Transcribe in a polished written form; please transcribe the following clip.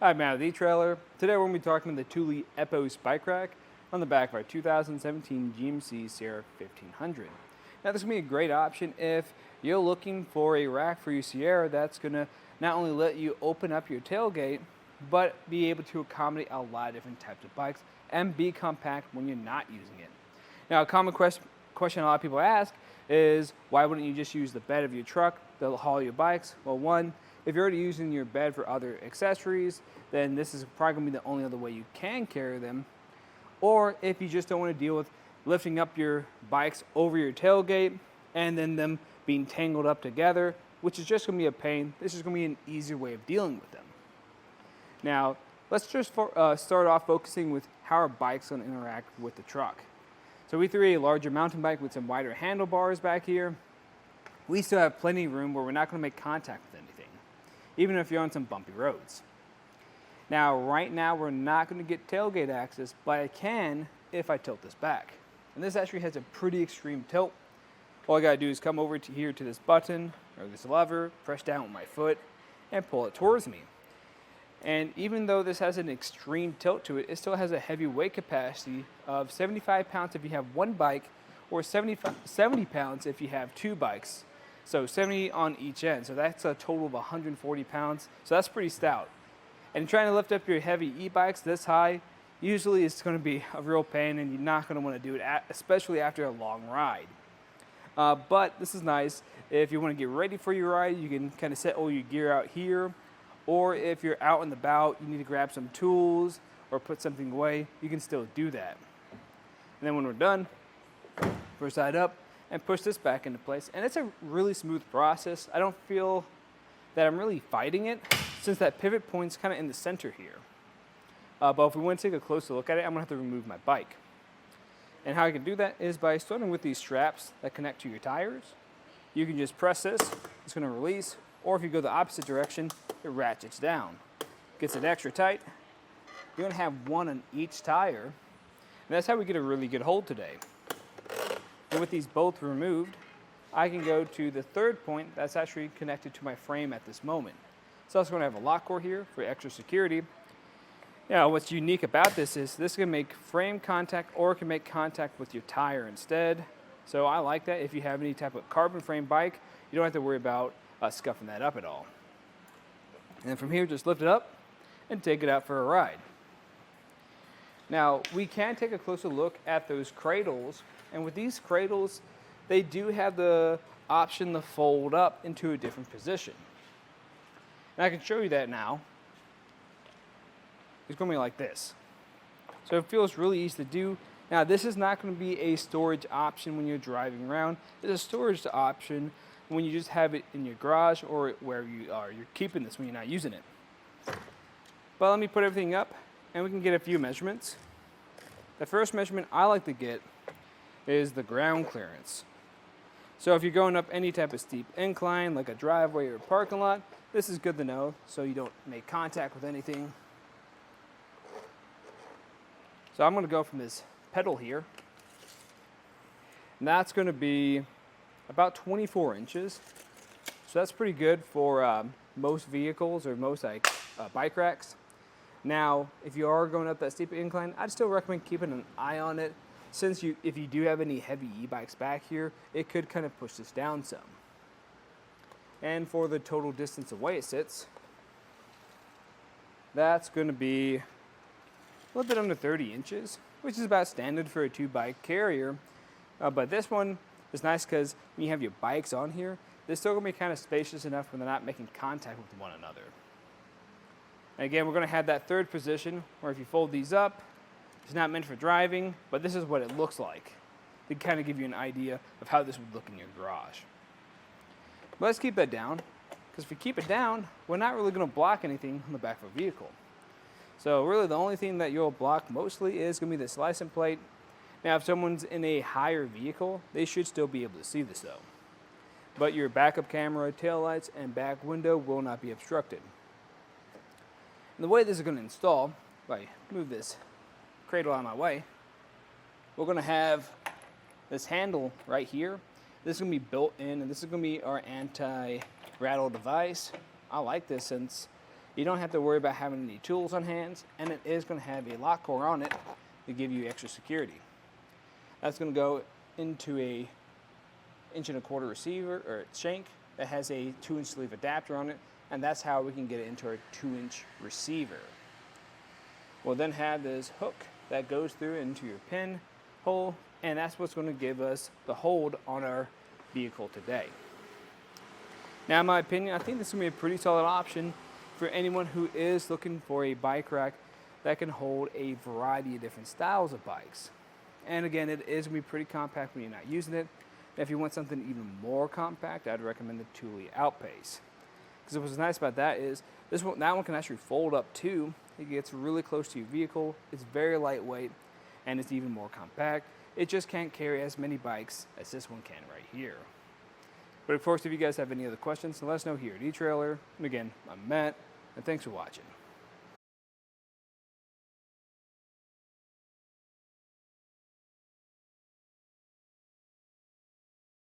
Hi, Matt with eTrailer. Today we're going to be talking about the Thule Epos bike rack on the back of our 2017 GMC Sierra 1500. Now this is going to be a great option if you're looking for a rack for your Sierra that's going to not only let you open up your tailgate, but be able to accommodate a lot of different types of bikes and be compact when you're not using it. Now a common question a lot of people ask is, why wouldn't you just use the bed of your truck to haul your bikes? Well, one, if you're already using your bed for other accessories, then this is probably going to be the only other way you can carry them. Or if you just don't want to deal with lifting up your bikes over your tailgate and then them being tangled up together, which is just going to be a pain, this is going to be an easier way of dealing with them. Now, let's just start off focusing with how our bike's going to interact with the truck. So we threw a larger mountain bike with some wider handlebars back here. We still have plenty of room where we're not going to make contact with anything, even if you're on some bumpy roads. Now, right now, we're not going to get tailgate access, but I can if I tilt this back. And this actually has a pretty extreme tilt. All I got to do is come over to here to this button or this lever, press down with my foot, and pull it towards me. And even though this has an extreme tilt to it, it still has a heavy weight capacity of 75 pounds if you have one bike, or 70 pounds if you have two bikes. So 70 on each end. So that's a total of 140 pounds. So that's pretty stout. And trying to lift up your heavy e-bikes this high, usually it's going to be a real pain and you're not going to want to do it, especially after a long ride. But this is nice. If you want to get ready for your ride, you can kind of set all your gear out here. Or if you're out and about, you need to grab some tools or put something away, you can still do that. And then when we're done, push that up and push this back into place. And it's a really smooth process. I don't feel that I'm really fighting it, since that pivot point's kind of in the center here. But if we want to take a closer look at it, I'm going to have to remove my bike. And how I can do that is by starting with these straps that connect to your tires. You can just press this, it's going to release, or if you go the opposite direction, it ratchets down. Gets it extra tight. You're going to have one on each tire, and that's how we get a really good hold today. And with these both removed, I can go to the third point that's actually connected to my frame at this moment. It's also going to have a lock core here for extra security. Now, what's unique about this is this can make frame contact or it can make contact with your tire instead. So I like that. If you have any type of carbon frame bike, you don't have to worry about scuffing that up at all. And then from here, just lift it up and take it out for a ride. Now, we can take a closer look at those cradles. And with these cradles, they do have the option to fold up into a different position. And I can show you that now. It's going to be like this. So it feels really easy to do. Now, this is not going to be a storage option when you're driving around. It's a storage option when you just have it in your garage or wherever you are. You're keeping this when you're not using it. But let me put everything up and we can get a few measurements. The first measurement I like to get is the ground clearance. So if you're going up any type of steep incline, like a driveway or a parking lot, this is good to know so you don't make contact with anything. So I'm going to go from this pedal here, and that's going to be about 24 inches. So that's pretty good for most vehicles or most bike racks. Now, if you are going up that steep incline, I'd still recommend keeping an eye on it, since if you do have any heavy e-bikes back here, it could kind of push this down some. And for the total distance away it sits, that's going to be a little bit under 30 inches, which is about standard for a two-bike carrier. But this one is nice because when you have your bikes on here, they're still going to be kind of spacious enough when they're not making contact with one another. And again, we're going to have that third position where if you fold these up, it's not meant for driving, but this is what it looks like to kind of give you an idea of how this would look in your garage. But let's keep that down, because if we keep it down, we're not really going to block anything on the back of a vehicle. So really the only thing that you'll block mostly is going to be this license plate. Now if someone's in a higher vehicle, they should still be able to see this though. But your backup camera, taillights, and back window will not be obstructed. And the way this is going to install, if I move this cradle out of my way, we're going to have this handle right here. This is going to be built in, and this is going to be our anti-rattle device. I like this since You don't have to worry about having any tools on hands, and it is going to have a lock core on it to give you extra security. That's going to go into a 1.25" receiver or shank that has a 2-inch sleeve adapter on it, and that's how we can get it into our 2-inch receiver. We'll then have this hook that goes through into your pin hole, and that's what's going to give us the hold on our vehicle today. Now, in my opinion, I think this is going to be a pretty solid option for anyone who is looking for a bike rack that can hold a variety of different styles of bikes. And again, it is going to be pretty compact when you're not using it. If you want something even more compact, I'd recommend the Thule Outpace. Because what's nice about that is that one can actually fold up too. It gets really close to your vehicle. It's very lightweight, and it's even more compact. It just can't carry as many bikes as this one can right here. But of course, if you guys have any other questions, let us know here at eTrailer. And again, I'm Matt, and thanks for watching.